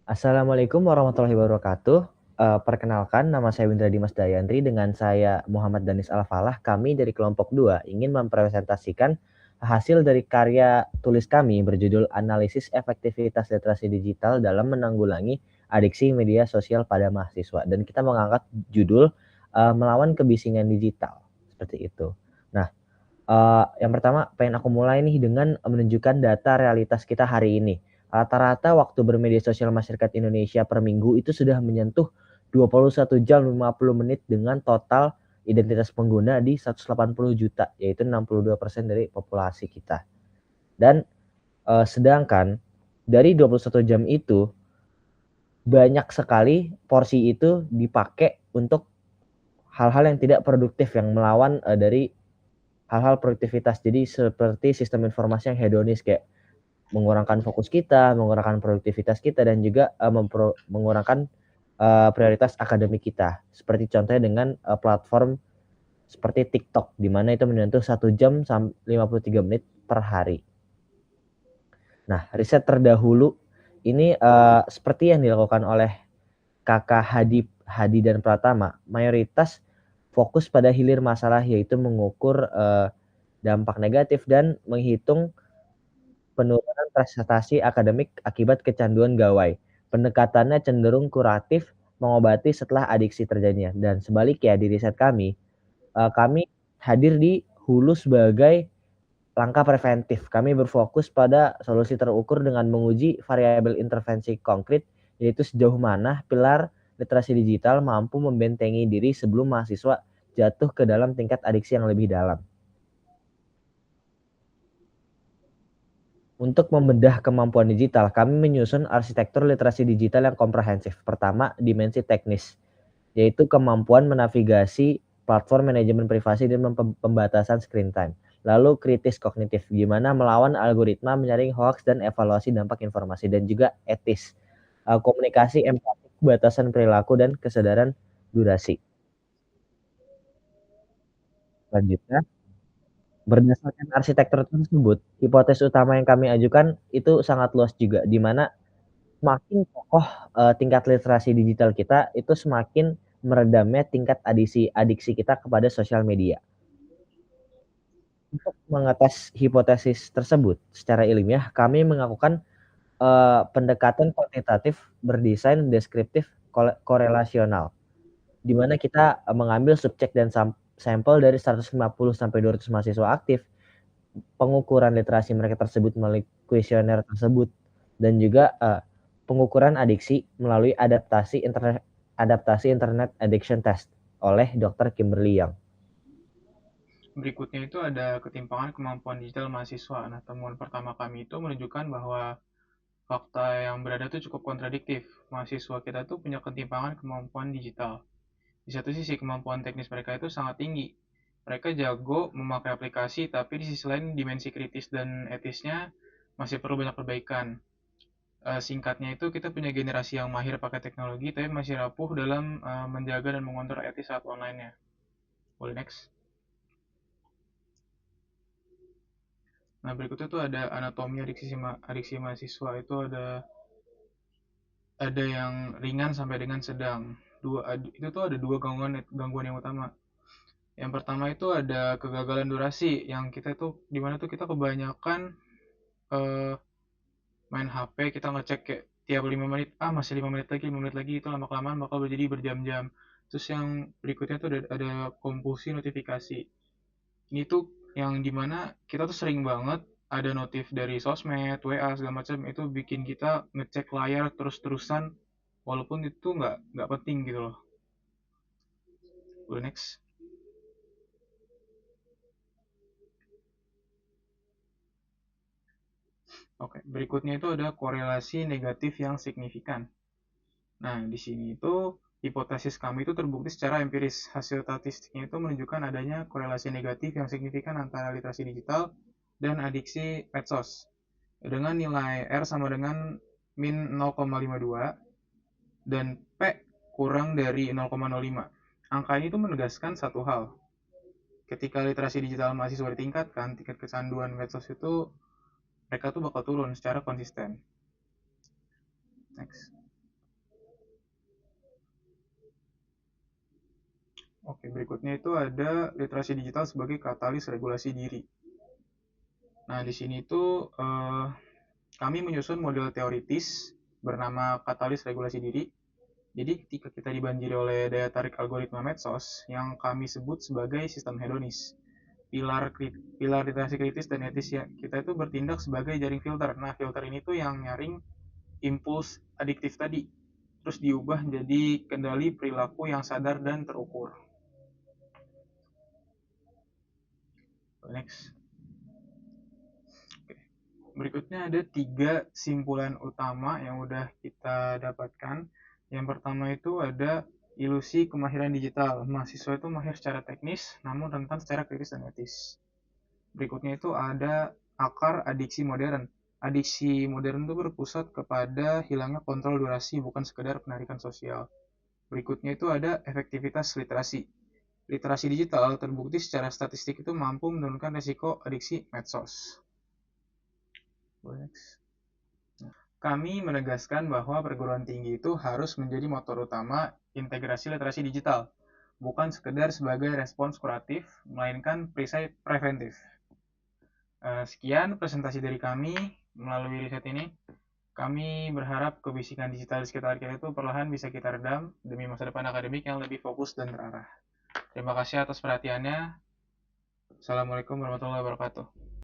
Assalamualaikum warahmatullahi wabarakatuh. Perkenalkan nama saya Windra Dimas Dayandri dengan saya Muhammad Danis Al-Falah. Kami dari kelompok 2 ingin mempresentasikan hasil dari karya tulis kami berjudul Analisis Efektivitas Literasi Digital dalam Menanggulangi Adiksi Media Sosial pada Mahasiswa. Dan kita mengangkat judul Melawan Kebisingan Digital. Seperti itu. Nah, yang pertama pengen aku mulai nih dengan menunjukkan data realitas kita hari ini. Rata-rata waktu bermedia sosial masyarakat Indonesia per minggu itu sudah menyentuh 21 jam 50 menit dengan total identitas pengguna di 180 juta, yaitu 62% dari populasi kita. Dan sedangkan dari 21 jam itu banyak sekali porsi itu dipakai untuk hal-hal yang tidak produktif yang melawan dari hal-hal produktivitas. Jadi seperti sistem informasi yang hedonis kayak mengurangkan fokus kita, mengurangkan produktivitas kita, dan juga mengurangkan prioritas akademik kita. Seperti contohnya dengan platform seperti TikTok, di mana itu menyentuh 1 jam 53 menit per hari. Nah, riset terdahulu ini seperti yang dilakukan oleh Kakak Hadi dan Pratama, mayoritas fokus pada hilir masalah, yaitu mengukur dampak negatif dan menghitung penurunan prestasi akademik akibat kecanduan gawai. Pendekatannya cenderung kuratif, mengobati setelah adiksi terjadinya. Dan sebaliknya di riset kami, kami hadir di hulu sebagai langkah preventif. Kami berfokus pada solusi terukur dengan menguji variabel intervensi konkret, yaitu sejauh mana pilar literasi digital mampu membentengi diri sebelum mahasiswa jatuh ke dalam tingkat adiksi yang lebih dalam. Untuk membedah kemampuan digital, kami menyusun arsitektur literasi digital yang komprehensif. Pertama, dimensi teknis, yaitu kemampuan menavigasi platform manajemen privasi dan pembatasan screen time. Lalu kritis kognitif, gimana melawan algoritma, menyaring hoax, dan evaluasi dampak informasi. Dan juga etis, komunikasi empatik, batasan perilaku, dan kesadaran durasi. Selanjutnya, berdasarkan arsitektur tersebut, hipotesis utama yang kami ajukan itu sangat luas juga, di mana semakin kokoh tingkat literasi digital kita, itu semakin meredamnya tingkat adiksi kita kepada sosial media. Untuk mengatas hipotesis tersebut secara ilmiah, kami melakukan pendekatan kuantitatif berdesain deskriptif korelasional, di mana kita mengambil subjek dan sampel dari 150 sampai 200 mahasiswa aktif, pengukuran literasi mereka tersebut melalui kuesioner tersebut, dan juga pengukuran adiksi melalui adaptasi internet addiction test oleh Dr. Kimberly Young. Berikutnya itu ada ketimpangan kemampuan digital mahasiswa. Nah, temuan pertama kami itu menunjukkan bahwa fakta yang berada itu cukup kontradiktif. Mahasiswa kita tuh punya ketimpangan kemampuan digital. Di satu sisi kemampuan teknis mereka itu sangat tinggi. Mereka jago memakai aplikasi, tapi di sisi lain dimensi kritis dan etisnya masih perlu banyak perbaikan. Singkatnya itu kita punya generasi yang mahir pakai teknologi, tapi masih rapuh dalam menjaga dan mengontrol etis saat online-nya. Boleh next? Nah, berikutnya tuh ada anatomi adiksi mahasiswa. Itu ada yang ringan sampai dengan sedang. Itu tuh ada dua gangguan yang utama. Yang pertama itu ada kegagalan durasi yang kita tuh dimana tuh kita kebanyakan eh, main HP, kita ngecek kayak tiap 5 menit, masih 5 menit lagi, 5 menit lagi, itu lama kelamaan bakal jadi berjam-jam. Terus yang berikutnya tuh ada kompulsi notifikasi. Ini tuh yang dimana kita tuh sering banget ada notif dari sosmed, WA segala macam, itu bikin kita ngecek layar terus-terusan walaupun itu nggak penting gitu loh. Boleh next. Oke, berikutnya itu ada korelasi negatif yang signifikan. Nah, di sini itu hipotesis kami itu terbukti secara empiris. Hasil statistiknya itu menunjukkan adanya korelasi negatif yang signifikan antara literasi digital dan adiksi medsos. Dengan nilai R sama dengan min 0,52 dan P kurang dari 0,05. Angka ini tuh menegaskan satu hal. Ketika literasi digital mahasiswa ditingkatkan, tingkat kecanduan medsos itu mereka tuh bakal turun secara konsisten. Next. Oke, berikutnya itu ada literasi digital sebagai katalis regulasi diri. Nah, di sini tuh kami menyusun model teoritis bernama katalis regulasi diri. Jadi ketika kita dibanjiri oleh daya tarik algoritma medsos yang kami sebut sebagai sistem hedonis, pilar literasi kritis dan etis ya, kita itu bertindak sebagai jaring filter. Nah, filter ini tuh yang nyaring impuls adiktif tadi, terus diubah menjadi kendali perilaku yang sadar dan terukur. Next. Oke. Berikutnya ada 3 simpulan utama yang udah kita dapatkan. Yang pertama itu ada ilusi kemahiran digital. Mahasiswa itu mahir secara teknis, namun rentan secara kritis dan etis. Berikutnya itu ada akar adiksi modern. Adiksi modern itu berpusat kepada hilangnya kontrol durasi, bukan sekedar penarikan sosial. Berikutnya itu ada efektivitas literasi. Literasi digital terbukti secara statistik itu mampu menurunkan risiko adiksi medsos. Kami menegaskan bahwa perguruan tinggi itu harus menjadi motor utama integrasi literasi digital, bukan sekedar sebagai respons kuratif, melainkan perisai preventif. Sekian presentasi dari kami melalui riset ini. Kami berharap kebisikan digital di sekitar kita itu perlahan bisa kita redam demi masa depan akademik yang lebih fokus dan terarah. Terima kasih atas perhatiannya. Assalamualaikum warahmatullahi wabarakatuh.